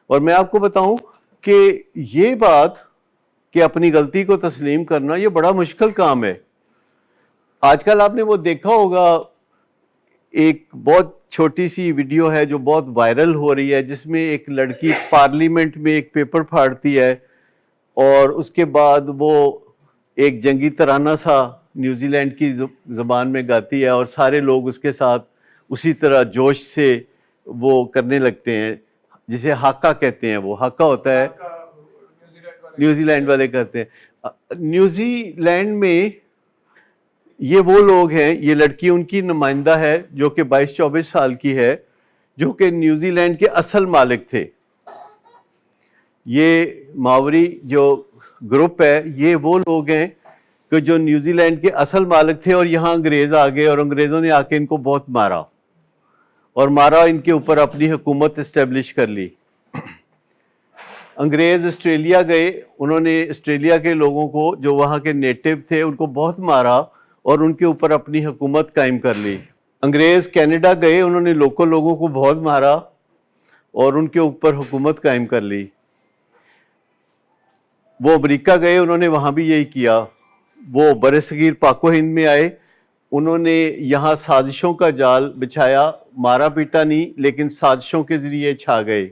اور میں آپ کو بتاؤں کہ یہ بات کہ اپنی غلطی کو تسلیم کرنا یہ بڑا مشکل کام ہے. آج کل آپ نے وہ دیکھا ہوگا، ایک بہت چھوٹی سی ویڈیو ہے جو بہت وائرل ہو رہی ہے، جس میں ایک لڑکی پارلیمنٹ میں ایک پیپر پھاڑتی ہے اور اس کے بعد وہ ایک جنگی ترانہ سا نیوزی لینڈ کی زبان میں گاتی ہے، اور سارے لوگ اس کے ساتھ اسی طرح جوش سے وہ کرنے لگتے ہیں، جسے ہاکا کہتے ہیں. وہ ہاکا ہوتا ہے، نیوزی لینڈ والے کرتے ہیں. نیوزی لینڈ میں یہ وہ لوگ ہیں، یہ لڑکی ان کی نمائندہ ہے جو کہ 22-24 سال کی ہے، جو کہ نیوزی لینڈ کے اصل مالک تھے. یہ ماوری جو گروپ ہے، یہ وہ لوگ ہیں کہ جو نیوزی لینڈ کے اصل مالک تھے، اور یہاں انگریز آ گئے اور انگریزوں نے آ کے ان کو بہت مارا ان کے اوپر اپنی حکومت اسٹیبلش کر لی. انگریز آسٹریلیا گئے، انہوں نے آسٹریلیا کے لوگوں کو جو وہاں کے نیٹو تھے ان کو بہت مارا اور ان کے اوپر اپنی حکومت قائم کر لی. انگریز کینیڈا گئے، انہوں نے لوکل لوگوں کو بہت مارا اور ان کے اوپر حکومت قائم کر لی. وہ امریکہ گئے، انہوں نے وہاں بھی یہی کیا. وہ برصغیر پاک و ہند میں آئے، انہوں نے یہاں سازشوں کا جال بچھایا، مارا پیٹا نہیں لیکن سازشوں کے ذریعے چھا گئے،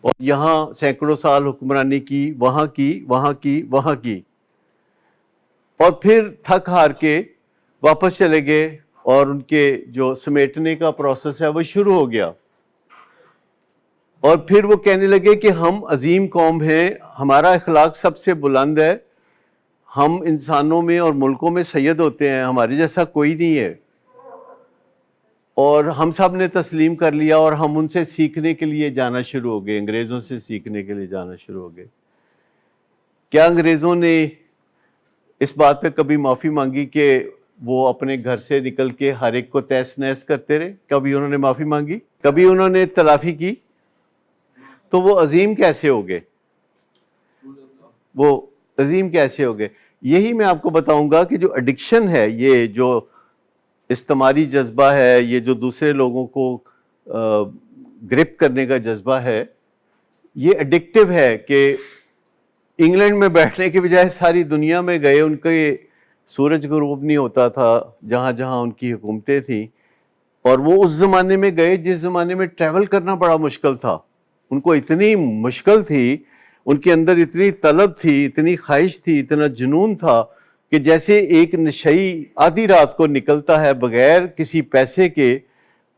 اور یہاں سینکڑوں سال حکمرانی کی، وہاں کی، اور پھر تھک ہار کے واپس چلے گئے، اور ان کے جو سمیٹنے کا پروسیس ہے وہ شروع ہو گیا. اور پھر وہ کہنے لگے کہ ہم عظیم قوم ہیں، ہمارا اخلاق سب سے بلند ہے، ہم انسانوں میں اور ملکوں میں سید ہوتے ہیں، ہمارے جیسا کوئی نہیں ہے. اور ہم سب نے تسلیم کر لیا اور ہم ان سے سیکھنے کے لیے جانا شروع ہو گئے، انگریزوں سے سیکھنے کے لیے جانا شروع ہو گئے. کیا انگریزوں نے اس بات پہ کبھی معافی مانگی کہ وہ اپنے گھر سے نکل کے ہر ایک کو تہس نہس کرتے رہے؟ کبھی انہوں نے معافی مانگی؟ کبھی انہوں نے تلافی کی؟ تو وہ عظیم کیسے ہو گئے؟ وہ عظیم کیسے ہو گئے؟ یہی میں آپ کو بتاؤں گا کہ جو ایڈکشن ہے، یہ جو استعماری جذبہ ہے، یہ جو دوسرے لوگوں کو گرپ کرنے کا جذبہ ہے، یہ ایڈکٹیو ہے. کہ انگلینڈ میں بیٹھنے کے بجائے ساری دنیا میں گئے، ان کے سورج غروب نہیں ہوتا تھا جہاں جہاں ان کی حکومتیں تھیں، اور وہ اس زمانے میں گئے جس زمانے میں ٹریول کرنا بڑا مشکل تھا. ان کو اتنی مشکل تھی، ان کے اندر اتنی طلب تھی، اتنی خواہش تھی، اتنا جنون تھا کہ جیسے ایک نشئی آدھی رات کو نکلتا ہے بغیر کسی پیسے کے،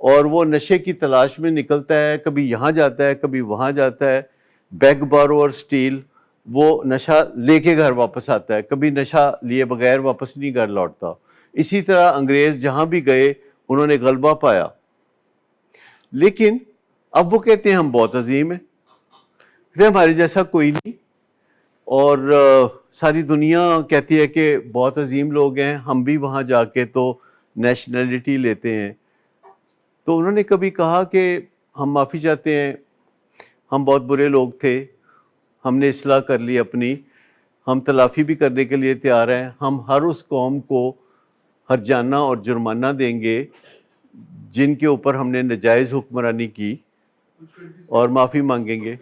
اور وہ نشے کی تلاش میں نکلتا ہے، کبھی یہاں جاتا ہے کبھی وہاں جاتا ہے، بیگ بارو اور سٹیل، وہ نشہ لے کے گھر واپس آتا ہے، کبھی نشہ لیے بغیر واپس نہیں گھر لوٹتا. اسی طرح انگریز جہاں بھی گئے انہوں نے غلبہ پایا. لیکن اب وہ کہتے ہیں ہم بہت عظیم ہیں، کہتے ہیں ہمارے جیسا کوئی نہیں، اور ساری دنیا کہتی ہے کہ بہت عظیم لوگ ہیں، ہم بھی وہاں جا کے تو نیشنلٹی لیتے ہیں. تو انہوں نے کبھی کہا کہ ہم معافی چاہتے ہیں، ہم بہت برے لوگ تھے، ہم نے اصلاح کر لی اپنی، ہم تلافی بھی کرنے کے لیے تیار ہیں، ہم ہر اس قوم کو ہرجانہ اور جرمانہ دیں گے جن کے اوپر ہم نے ناجائز حکمرانی کی، اور معافی مانگیں گے.